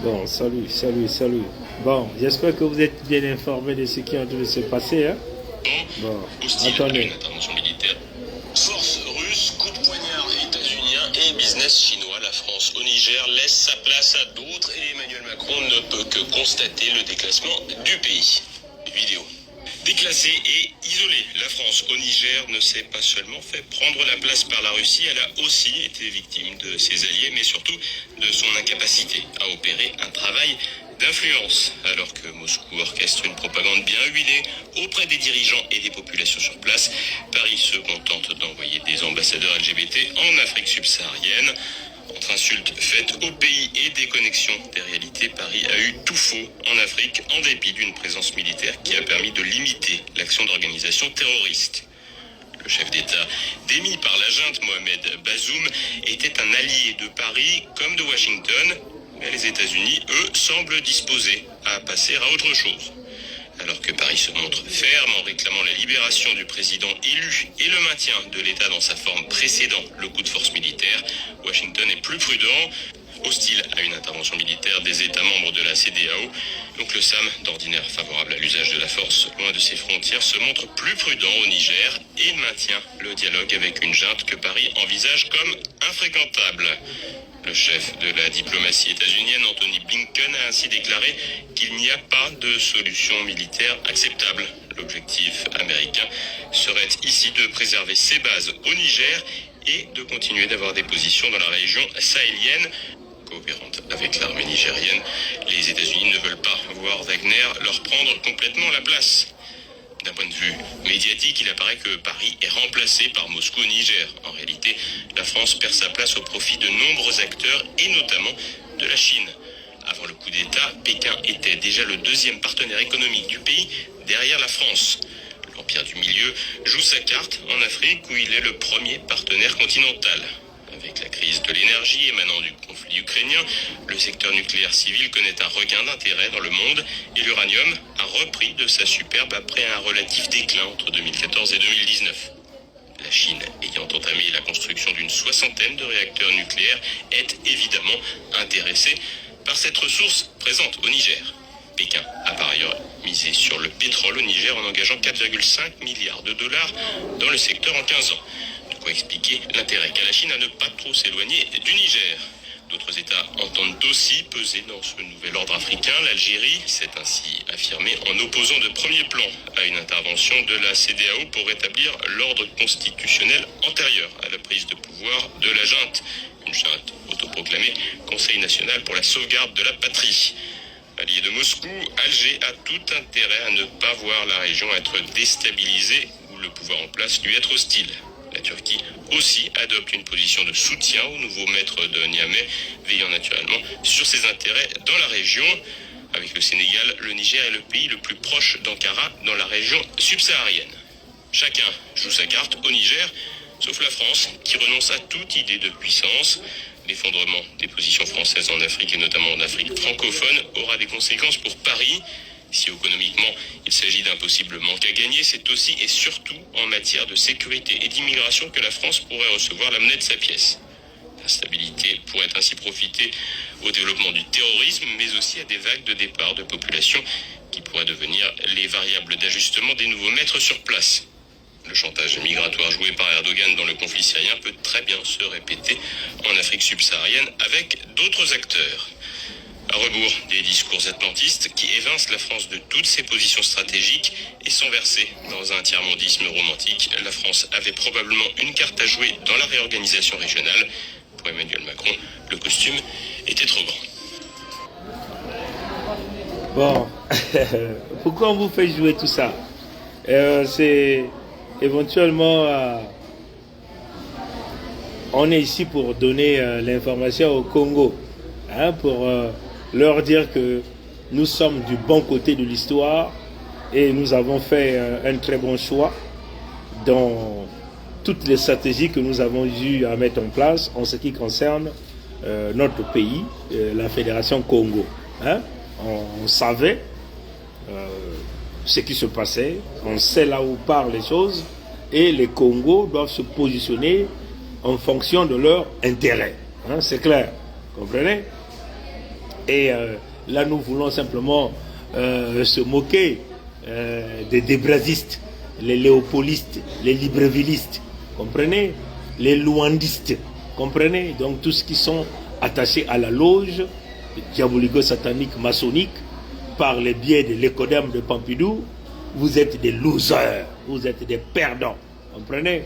Bon, salut, salut, salut. Bon, j'espère que vous êtes bien informés de ce qui est en train de se passer, hein? Bon, Hostile à attendez. une intervention militaire. Force russe, coup de poignard états-unien et business chinois. La France au Niger laisse sa place à d'autres et Emmanuel Macron ne peut que constater le déclassement du pays. Vidéo. Déclassée et isolée, la France au Niger ne s'est pas seulement fait prendre la place par la Russie, elle a aussi été victime de ses alliés, mais surtout de son incapacité à opérer un travail d'influence, alors que Moscou orchestre une propagande bien huilée auprès des dirigeants et des populations sur place. Paris se contente d'envoyer des ambassadeurs LGBT en Afrique subsaharienne. Entre insultes faites au pays et déconnexion des réalités, Paris a eu tout faux en Afrique en dépit d'une présence militaire qui a permis de limiter l'action d'organisations terroristes. Le chef d'État, démis par la junte Mohamed Bazoum, était un allié de Paris comme de Washington, mais les États-Unis, eux, semblent disposés à passer à autre chose. Alors que Paris se montre ferme en réclamant la libération du président élu et le maintien de l'État dans sa forme précédant le coup de force militaire, Washington est plus prudent, hostile à une intervention militaire des États membres de la CEDEAO. Donc le SAM, d'ordinaire favorable à l'usage de la force loin de ses frontières, se montre plus prudent au Niger et maintient le dialogue avec une junte que Paris envisage comme infréquentable. Le chef de la diplomatie états-unienne, Anthony Blinken, a ainsi déclaré qu'il n'y a pas de solution militaire acceptable. L'objectif américain serait ici de préserver ses bases au Niger et de continuer d'avoir des positions dans la région sahélienne. Coopérante avec l'armée nigérienne, les États-Unis ne veulent pas voir Wagner leur prendre complètement la place. D'un point de vue médiatique, il apparaît que Paris est remplacé par Moscou au Niger. En réalité, la France perd sa place au profit de nombreux acteurs et notamment de la Chine. Avant le coup d'État, Pékin était déjà le deuxième partenaire économique du pays derrière la France. L'Empire du Milieu joue sa carte en Afrique où il est le premier partenaire continental. Avec la crise de l'énergie émanant du conflit ukrainien, le secteur nucléaire civil connaît un regain d'intérêt dans le monde et l'uranium a repris de sa superbe après un relatif déclin entre 2014 et 2019. La Chine, ayant entamé la construction d'une soixantaine de réacteurs nucléaires, est évidemment intéressée par cette ressource présente au Niger. Pékin a par ailleurs misé sur le pétrole au Niger en engageant 4,5 milliards de dollars dans le secteur en 15 ans. De quoi expliquer l'intérêt qu'a la Chine à ne pas trop s'éloigner du Niger. D'autres États entendent aussi peser dans ce nouvel ordre africain. L'Algérie s'est ainsi affirmée en opposant de premier plan à une intervention de la CEDEAO pour rétablir l'ordre constitutionnel antérieur à la prise de pouvoir de la junte. Une junte autoproclamée Conseil national pour la sauvegarde de la patrie. Allié de Moscou, Alger a tout intérêt à ne pas voir la région être déstabilisée ou le pouvoir en place lui être hostile. La Turquie aussi adopte une position de soutien au nouveau maître de Niamey, veillant naturellement sur ses intérêts dans la région. Avec le Sénégal, le Niger est le pays le plus proche d'Ankara dans la région subsaharienne. Chacun joue sa carte au Niger, sauf la France, qui renonce à toute idée de puissance. L'effondrement des positions françaises en Afrique et notamment en Afrique francophone aura des conséquences pour Paris. Si économiquement il s'agit d'un possible manque à gagner, c'est aussi et surtout en matière de sécurité et d'immigration que la France pourrait recevoir la monnaie de sa pièce. L'instabilité pourrait ainsi profiter au développement du terrorisme, mais aussi à des vagues de départ de population qui pourraient devenir les variables d'ajustement des nouveaux maîtres sur place. Le chantage migratoire joué par Erdogan dans le conflit syrien peut très bien se répéter en Afrique subsaharienne avec d'autres acteurs. À rebours des discours atlantistes qui évincent la France de toutes ses positions stratégiques et sont versés dans un tiers-mondisme romantique, la France avait probablement une carte à jouer dans la réorganisation régionale. Pour Emmanuel Macron, le costume était trop grand. Bon, pourquoi on vous fait jouer tout ça? C'est éventuellement, on est ici pour donner l'information au Congo, hein, pour leur dire que nous sommes du bon côté de l'histoire et nous avons fait un très bon choix dans toutes les stratégies que nous avons eu à mettre en place en ce qui concerne notre pays, la Fédération Congo. Hein? On savait ce qui se passait, on sait là où partent les choses et les Congos doivent se positionner en fonction de leurs intérêts. Hein? C'est clair, comprenez? Et là, nous voulons simplement se moquer des débrasistes, les léopollistes, les librevillistes, comprenez, les louandistes, comprenez, donc tous ceux qui sont attachés à la loge diabolico-satanique maçonnique par le biais de l'écodème de Pompidou. Vous êtes des losers, vous êtes des perdants, comprenez,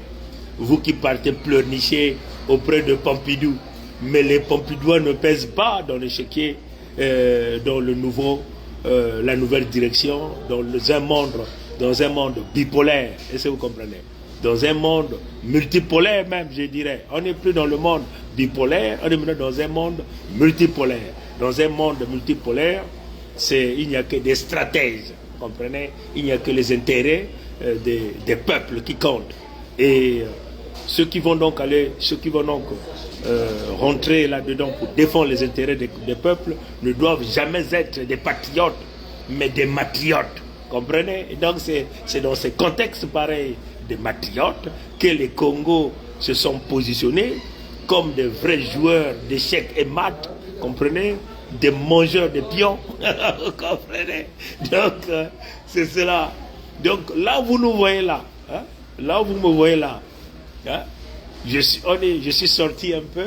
vous qui partez pleurnicher auprès de Pompidou, mais les Pompidouins ne pèsent pas dans l'échiquier, dans la nouvelle direction, dans un monde bipolaire, est-ce que vous comprenez? Dans un monde multipolaire même, je dirais. On n'est plus dans le monde bipolaire, on est maintenant dans un monde multipolaire. Dans un monde multipolaire, il n'y a que des stratèges, vous comprenez? Il n'y a que les intérêts des peuples qui comptent. Et ceux qui vont donc rentrer là-dedans pour défendre les intérêts des peuples ne doivent jamais être des patriotes, mais des matriotes. Comprenez? Et donc c'est dans ces contextes pareils de matriotes que les Congos se sont positionnés comme des vrais joueurs d'échecs et maths, comprenez? Des mangeurs de pions, vous comprenez? Donc c'est cela. Donc là vous nous voyez là, hein? Là vous me voyez là, hein? Je suis sorti un peu,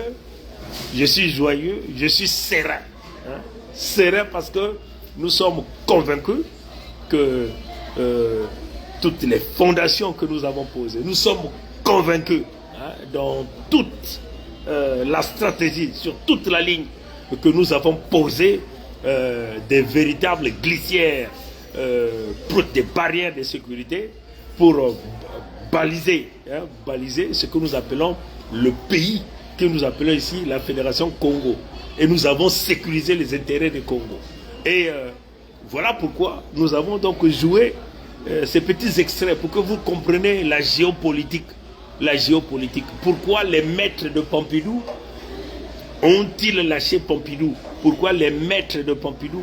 je suis joyeux, je suis serein, hein? Serein parce que nous sommes convaincus que toutes les fondations que nous avons posées, nous sommes convaincus, hein, dans toute la stratégie, sur toute la ligne que nous avons posée, des véritables glissières, des barrières de sécurité pour baliser ce que nous appelons le pays, que nous appelons ici la Fédération Congo. Et nous avons sécurisé les intérêts du Congo. Et voilà pourquoi nous avons donc joué ces petits extraits pour que vous compreniez la géopolitique. La géopolitique. Pourquoi les maîtres de Pompidou ont-ils lâché Pompidou? Pourquoi les maîtres de Pompidou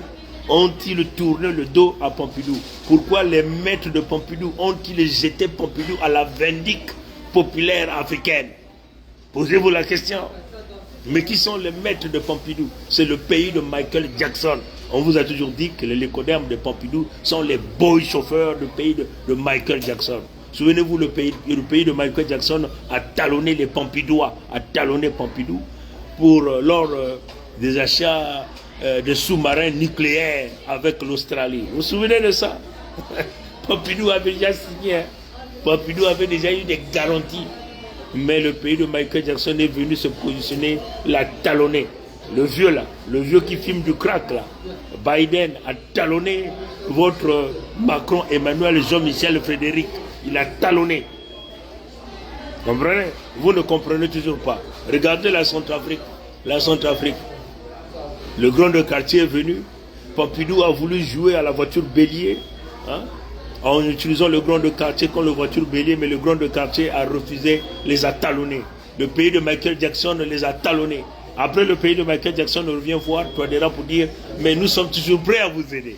ont-ils tourné le dos à Pompidou? Pourquoi les maîtres de Pompidou ont-ils jeté Pompidou à la vindicte populaire africaine? Posez-vous la question. Mais qui sont les maîtres de Pompidou? C'est le pays de Michael Jackson. On vous a toujours dit que les lécodermes de Pompidou sont les boy chauffeurs du pays de Michael Jackson. Souvenez-vous, le pays de Michael Jackson a talonné les Pompidouas, a talonné Pompidou lors des achats de sous-marins nucléaires avec l'Australie. Vous vous souvenez de ça? Pompidou avait déjà signé. Pompidou avait déjà eu des garanties. Mais le pays de Michael Jackson est venu se positionner, l'a talonné. Le vieux qui filme du crack là, Biden a talonné votre Macron, Emmanuel, Jean-Michel, Frédéric. Il a talonné. Comprenez? Vous ne comprenez toujours pas. Regardez la Centrafrique. La Centrafrique. Le grand de quartier est venu. Pompidou a voulu jouer à la voiture bélier, hein, en utilisant le grand de quartier comme la voiture bélier, mais le grand de quartier a refusé, les a talonnés. Le pays de Michael Jackson les a talonnés. Après, le pays de Michael Jackson revient voir Touadéra pour dire « Mais nous sommes toujours prêts à vous aider. »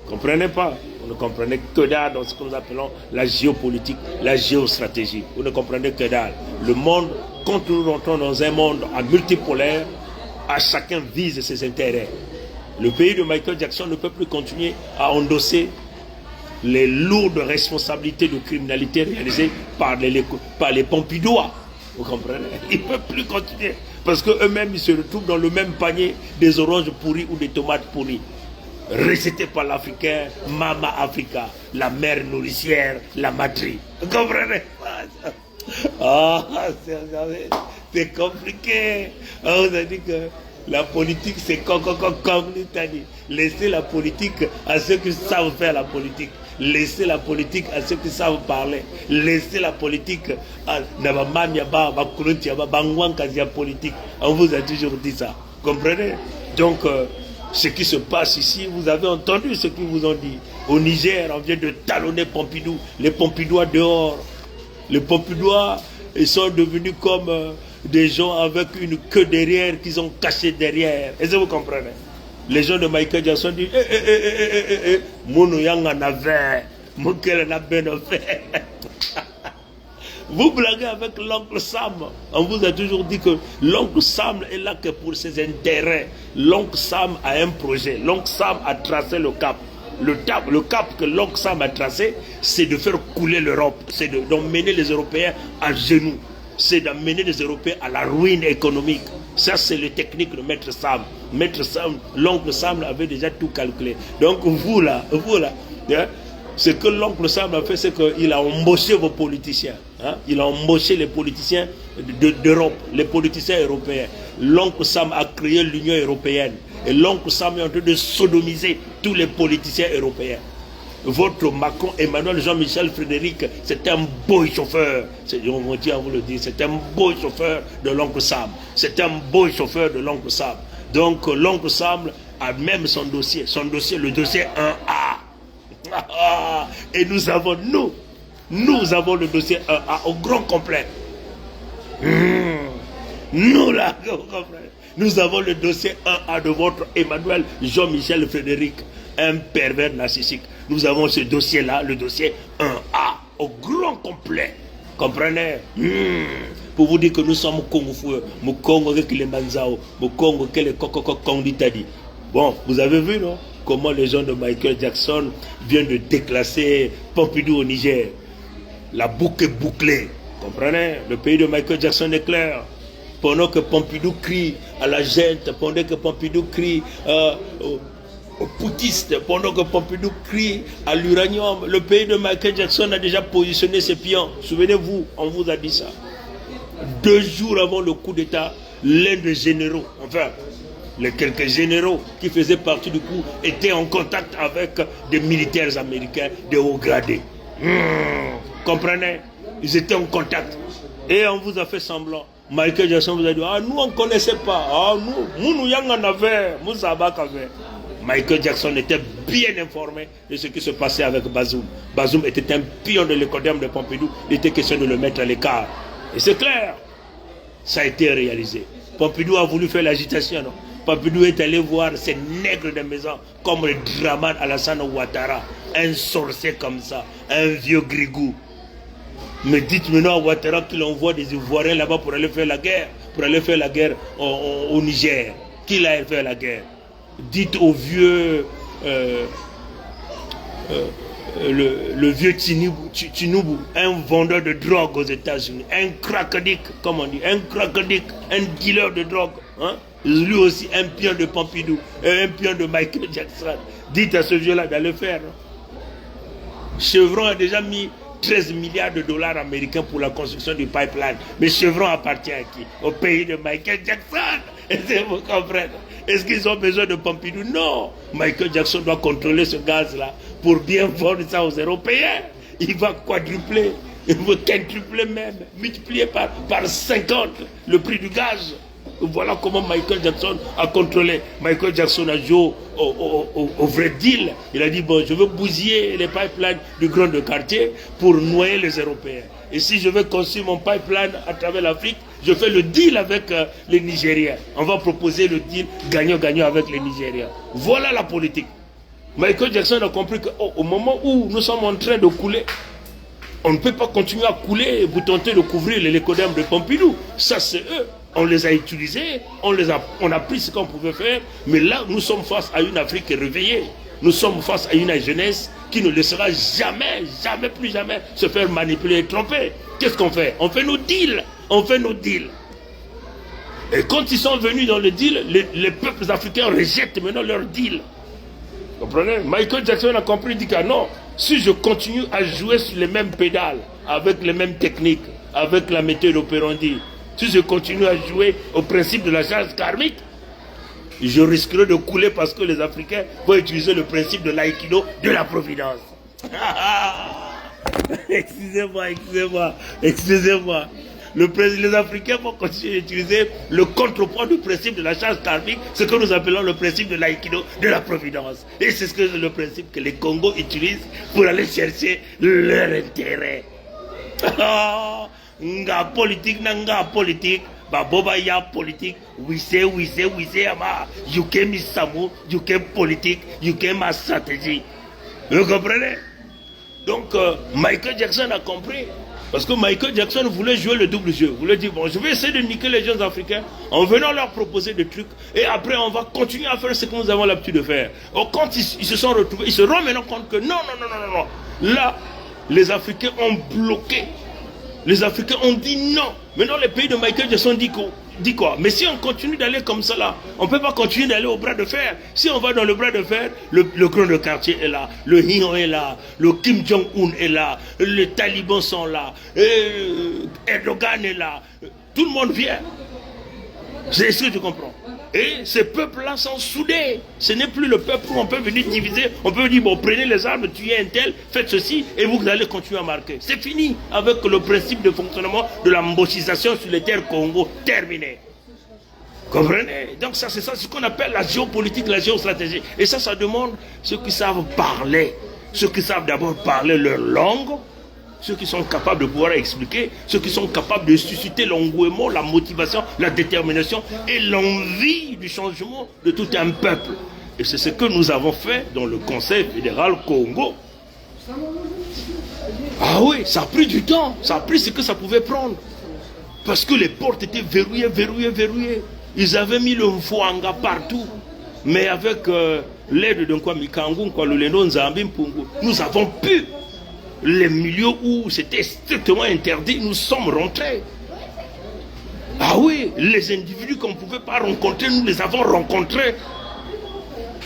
Vous ne comprenez pas? Vous ne comprenez que dalle dans ce que nous appelons la géopolitique, la géostratégie. Vous ne comprenez que dalle. Le monde, quand nous rentrons dans un monde à multipolaire, à chacun vise ses intérêts. Le pays de Michael Jackson ne peut plus continuer à endosser les lourdes responsabilités de criminalité réalisées par les Pompidouas. Vous comprenez? Ils ne peuvent plus continuer. Parce qu'eux-mêmes, ils se retrouvent dans le même panier des oranges pourries ou des tomates pourries. Récité par l'Africain, Mama Africa, la mère nourricière, la matrie. Vous comprenez? C'est compliqué. On vous a dit que la politique, c'est comme nous t'a dit. Laissez la politique à ceux qui savent faire la politique. Laissez la politique à ceux qui savent parler. Laissez la politique à politique. On vous a toujours dit ça. Comprenez? Donc, ce qui se passe ici, vous avez entendu ce qu'ils vous ont dit. Au Niger, on vient de talonner Pompidou. Les Pompidouas dehors. Les Pompidouas, ils sont devenus comme des gens avec une queue derrière qu'ils ont caché derrière. Est-ce que vous comprenez? Les gens de Michael Jackson disent Mounou yang en avait, Moukel en a ben fait. Vous blaguez avec l'oncle Sam. On vous a toujours dit que l'oncle Sam est là que pour ses intérêts. L'oncle Sam a un projet. L'oncle Sam a tracé le cap. Le cap que l'oncle Sam a tracé, c'est de faire couler l'Europe. C'est d'emmener les Européens à genoux. C'est d'amener les Européens à la ruine économique. Ça, c'est le technique de Maître Sam. Maître Sam, l'oncle Sam avait déjà tout calculé. Donc, vous là, hein, ce que l'oncle Sam a fait, c'est qu'il a embauché vos politiciens. Hein? Il a embauché les politiciens d'Europe, les politiciens européens. L'oncle Sam a créé l'Union européenne. Et l'oncle Sam est en train de sodomiser tous les politiciens européens. Votre Macron, Emmanuel Jean-Michel Frédéric, c'est un beau chauffeur. On tient à vous le dire, c'est un beau chauffeur de l'oncle Sam. C'est un beau chauffeur de l'oncle Sam. Donc l'oncle Sam a même son dossier, le dossier 1A. Et nous avons le dossier 1A au grand complet. Nous là, nous avons le dossier 1A de votre Emmanuel Jean-Michel Frédéric, un pervers narcissique. Nous avons ce dossier-là, le dossier 1A, au grand complet. Comprenez? Pour vous dire que nous sommes Congo, Congo avec les Manzao, Congo avec les Kokokokonditadi. Bon, vous avez vu, non? Comment les gens de Michael Jackson viennent de déclasser Pompidou au Niger. La boucle est bouclée. Comprenez? Le pays de Michael Jackson est clair. Pendant que Pompidou crie à la gente, pendant que Pompidou crie aux poutistes, pendant que Pompidou crie à l'uranium, le pays de Michael Jackson a déjà positionné ses pions. Souvenez-vous, on vous a dit ça. 2 jours avant le coup d'État, l'un des généraux, enfin, les quelques généraux qui faisaient partie du coup, étaient en contact avec des militaires américains de haut gradé. Comprenez? Ils étaient en contact. Et on vous a fait semblant. Michael Jackson vous a dit, ah, nous on ne connaissait pas. Ah, nous y en avait. Nous avait. Michael Jackson était bien informé de ce qui se passait avec Bazoum. Bazoum était un pion de l'écodème de Pompidou. Il était question de le mettre à l'écart. Et c'est clair. Ça a été réalisé. Pompidou a voulu faire l'agitation, non? Pompidou est allé voir ces nègres de maison comme le Draman Alassane Ouattara. Un sorcier comme ça. Un vieux grigou. Mais dites maintenant à Ouattara qu'il envoie des Ivoiriens là-bas pour aller faire la guerre. Pour aller faire la guerre au Niger. Qu'il a fait la guerre. Dites au vieux le vieux Tinubu, un vendeur de drogue aux États-Unis, un crackadic, comme on dit, un crackadic, un dealer de drogue, hein? Lui aussi un pion de Pompidou, un pion de Michael Jackson. Dites à ce vieux-là d'aller faire. Chevron a déjà mis 13 milliards de dollars américains pour la construction du pipeline. Mais Chevron appartient à qui? Au pays de Michael Jackson. Est-ce que vous comprenez? Est-ce qu'ils ont besoin de Pompidou? Non. Michael Jackson doit contrôler ce gaz-là pour bien vendre ça aux Européens. Il va quadrupler, il va quintupler même, multiplier par 50 le prix du gaz. Voilà comment Michael Jackson a contrôlé. Michael Jackson a joué au vrai deal. Il a dit, bon, je veux bousiller les pipelines du grand de quartier pour noyer les Européens. Et si je veux construire mon pipeline à travers l'Afrique, je fais le deal avec les Nigériens. On va proposer le deal gagnant-gagnant avec les Nigériens. Voilà la politique. Michael Jackson a compris qu'au moment où nous sommes en train de couler, on ne peut pas continuer à couler et vous tenter de couvrir les l'écodème de Pompidou. Ça, c'est eux. On les a utilisés, on a pris ce qu'on pouvait faire, mais là, nous sommes face à une Afrique réveillée. Nous sommes face à une jeunesse qui ne laissera jamais, plus jamais se faire manipuler et tromper. Qu'est-ce qu'on fait? On fait nos deals. Et quand ils sont venus dans le deal, les peuples africains rejettent maintenant leur deal. Vous comprenez? Michael Jackson a compris, il dit que non, si je continue à jouer sur les mêmes pédales, avec les mêmes techniques, avec la méthode opérandi, si je continue à jouer au principe de la charge karmique, je risquerai de couler parce que les Africains vont utiliser le principe de l'aïkido de la providence. Excusez-moi. Les Africains vont continuer d'utiliser le contrepoids du principe de la charge karmique, ce que nous appelons le principe de l'aïkido de la providence. Et c'est le principe que les Congos utilisent pour aller chercher leur intérêt. Nga politique, ba boba ya politique, wise ama, yuke misamu, yuke politique, yuke ma stratégie. Vous comprenez? Donc Michael Jackson a compris Parce que Michael Jackson voulait jouer le double jeu. Il voulait dire, bon, je vais essayer de niquer les jeunes Africains en venant leur proposer des trucs. Et après, on va continuer à faire ce que nous avons l'habitude de faire. Or, quand ils se sont retrouvés, ils se rendent maintenant compte que non. Là, les Africains ont bloqué. Les Africains ont dit non. Maintenant, les pays de Michael Jackson dit quoi? Mais si on continue d'aller comme ça là, on ne peut pas continuer d'aller au bras de fer. Si on va dans le bras de fer, le grand de quartier est là, le Hion est là, le Kim Jong-un est là, les talibans sont là, Erdogan est là, tout le monde vient. C'est ce que tu comprends. Et ces peuples-là sont soudés. Ce n'est plus le peuple où on peut venir diviser. On peut dire, bon, prenez les armes, tuez un tel, faites ceci, et vous allez continuer à marquer. C'est fini avec le principe de fonctionnement de la mbochisation sur les terres Congo. Terminé. Comprenez? Donc ça, c'est ça, ce qu'on appelle la géopolitique, la géostratégie. Et ça demande ceux qui savent parler. Ceux qui savent d'abord parler leur langue. Ceux qui sont capables de pouvoir expliquer, ceux qui sont capables de susciter l'engouement, la motivation, la détermination et l'envie du changement de tout un peuple. Et c'est ce que nous avons fait dans le Conseil fédéral Congo. Ah oui, ça a pris du temps, ça a pris ce que ça pouvait prendre. Parce que les portes étaient verrouillées. Ils avaient mis le Mfouanga partout. Mais avec l'aide de Kwame Kangoum, le Lendo Nzambi Mpungu, nous avons pu. Les milieux où c'était strictement interdit, nous sommes rentrés. Ah oui, les individus qu'on ne pouvait pas rencontrer, nous les avons rencontrés.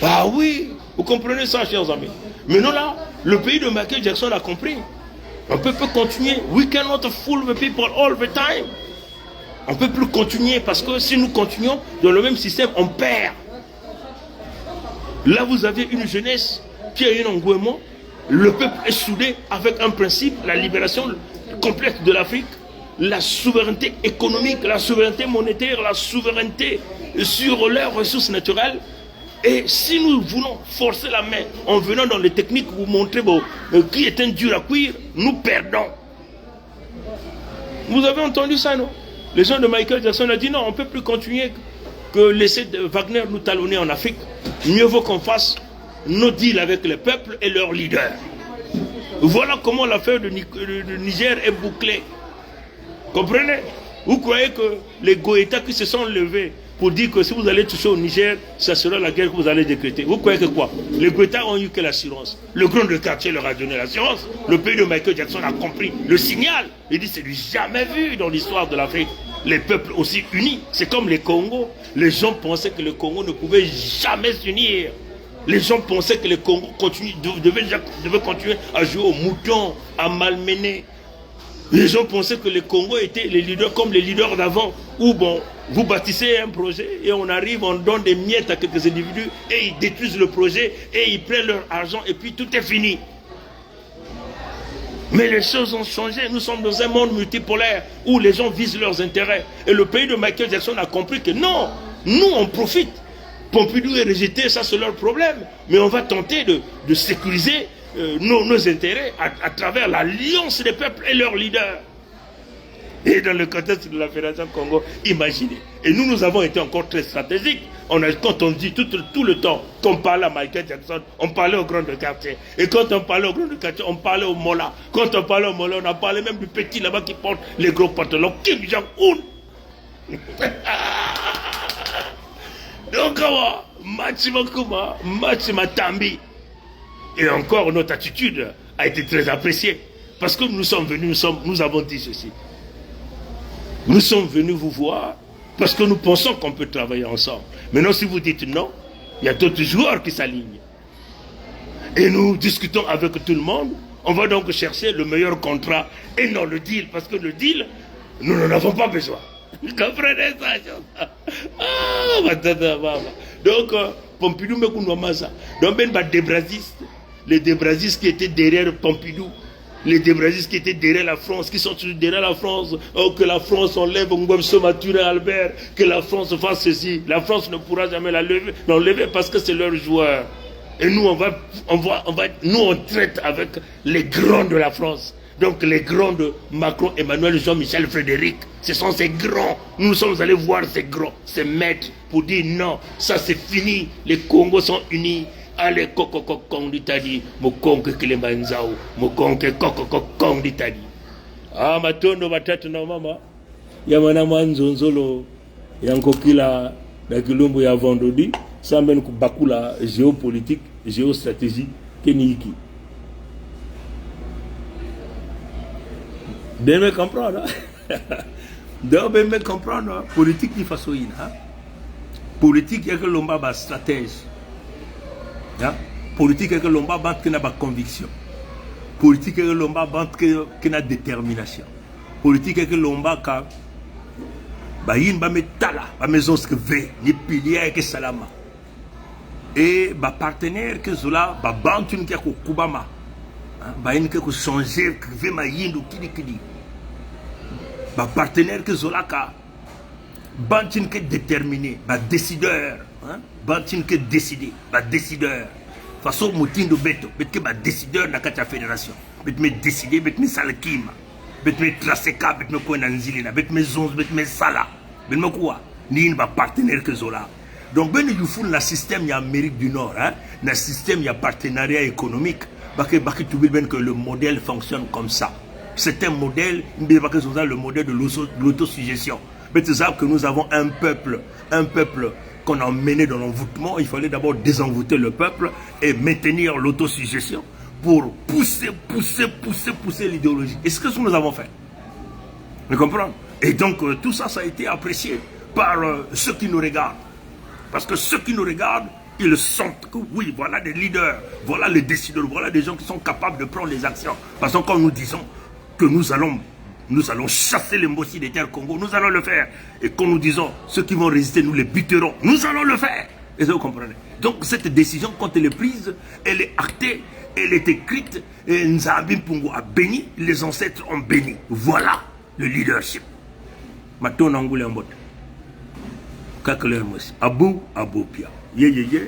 Ah oui, vous comprenez ça, chers amis. Maintenant là, le pays de Michael Jackson a compris. On ne peut pas continuer. We cannot fool the people all the time. On ne peut plus continuer parce que si nous continuons dans le même système, on perd. Là, vous avez une jeunesse qui a un engouement. Le peuple est soudé avec un principe, la libération complète de l'Afrique, la souveraineté économique, la souveraineté monétaire, la souveraineté sur leurs ressources naturelles. Et si nous voulons forcer la main en venant dans les techniques pour montrer qui est un dur à cuire, nous perdons. Vous avez entendu ça, non? Les gens de Michael Jackson ont dit non, on ne peut plus continuer que laisser Wagner nous talonner en Afrique. Mieux vaut qu'on fasse nos deals avec les peuples et leurs leaders. Voilà comment l'affaire de Niger est bouclée. Comprenez? Vous croyez que les Goétas qui se sont levés pour dire que si vous allez toucher au Niger, ça sera la guerre que vous allez décréter. Vous croyez que quoi? Les Goétas ont eu que l'assurance. Le grand de quartier leur a donné l'assurance. Le pays de Michael Jackson a compris le signal. Il dit c'est du jamais vu dans l'histoire de l'Afrique. Les peuples aussi unis. C'est comme les Congo. Les gens pensaient que le Congo ne pouvait jamais s'unir. Les gens pensaient que le Congo devait continuer à jouer au mouton, à malmener. Les gens pensaient que le Congo était les leaders comme les leaders d'avant, où bon, vous bâtissez un projet et on arrive, on donne des miettes à quelques individus et ils détruisent le projet et ils prennent leur argent et puis tout est fini. Mais les choses ont changé, nous sommes dans un monde multipolaire où les gens visent leurs intérêts. Et le pays de Michael Jackson a compris que non, nous on profite. Pompidou est rejeté, ça c'est leur problème. Mais on va tenter de sécuriser nos intérêts à travers l'alliance des peuples et leurs leaders. Et dans le contexte de la Fédération Congo, imaginez. Et nous avons été encore très stratégiques. Quand on dit tout le temps qu'on parlait à Michael Jackson, on parlait au grand de quartier. Et quand on parlait au grand de quartier, on parlait au Mola. Quand on parlait au Mola, on a parlé même du petit là-bas qui porte les gros pantalons, Kim Jong-un. Donc, Matambi. Et encore, notre attitude a été très appréciée. Parce que nous sommes venus, nous avons dit ceci. Nous sommes venus vous voir parce que nous pensons qu'on peut travailler ensemble. Maintenant, si vous dites non, il y a d'autres joueurs qui s'alignent. Et nous discutons avec tout le monde. On va donc chercher le meilleur contrat et non le deal. Parce que le deal, nous n'en avons pas besoin. Vous comprenez ça? Donc, Pompidou me connaît ça. Donc, les débrasistes qui étaient derrière Pompidou, les débrasistes qui étaient derrière la France, qui sont toujours derrière la France, que la France enlève Ngomso Maturé Albert, que la France fasse ceci. La France ne pourra jamais l'enlever parce que c'est leur joueur. Et nous, on traite avec les grands de la France. Donc les grands de Macron, Emmanuel, Jean-Michel, Frédéric, ce sont ces grands. Nous sommes allés voir ces grands, ces maîtres, pour dire non, ça c'est fini, les Congos sont unis. Allez, Kong d'Italie, Mokonke Kilemanzao, Mokonke Kong d'Italie. Ah, matondo batatu na mama. Yamana mwanzonzolo yankokila na kilumbu ya vendredi. Samben kubakula géopolitique, géostratégie, keniki. Bien me comprendre. Donc, bien me comprendre. Politique ni façon hein. Politique est que l'on a stratège. Hein? Politique est que l'on a conviction. Politique est que l'on a détermination. Politique est que l'on a une maison que veut, ni pilier que salama. Et ba partenaire que cela, ba bantune que kubama. Ba une que changer, que veut ma yindu kidi. Ba partenaire que cela ka bantine que déterminé, ba décideur, hein? Bantine que décidé, ba décideur. Façon moutindo beto, bet que ba décideur na kata fédération. Bet me décider, bet me salakima. Bet me traceka, bet me koina nzilina, bet me zonz, bet me sala. Bet me quoi? Ni une ba partenaire que cela. Donc ben il faut le système y Amérique du Nord, hein? Le système y a partenariat économique. Baki tu veux bien que le modèle fonctionne comme ça. C'est un modèle, le modèle de l'autosuggestion. Mais c'est ça que nous avons un peuple qu'on a mené dans l'envoûtement. Il fallait d'abord désenvoûter le peuple et maintenir l'autosuggestion pour pousser l'idéologie. Et c'est ce que nous avons fait. Vous comprenez? Et donc tout ça, ça a été apprécié par ceux qui nous regardent. Parce que ceux qui nous regardent, ils sentent que oui, voilà des leaders, voilà les décideurs, voilà des gens qui sont capables de prendre les actions. Parce que quand nous disons que nous allons chasser les Mbossi des terres Congo, nous allons le faire. Et quand nous disons ceux qui vont résister, nous les buterons, nous allons le faire. Et ça, vous comprenez? Donc cette décision, quand elle est prise, elle est actée, elle est écrite, et Nzabim Pungo a béni, les ancêtres ont béni. Voilà le leadership. Maintenant, on a Kakler Mossi. Abou Pia. Ye.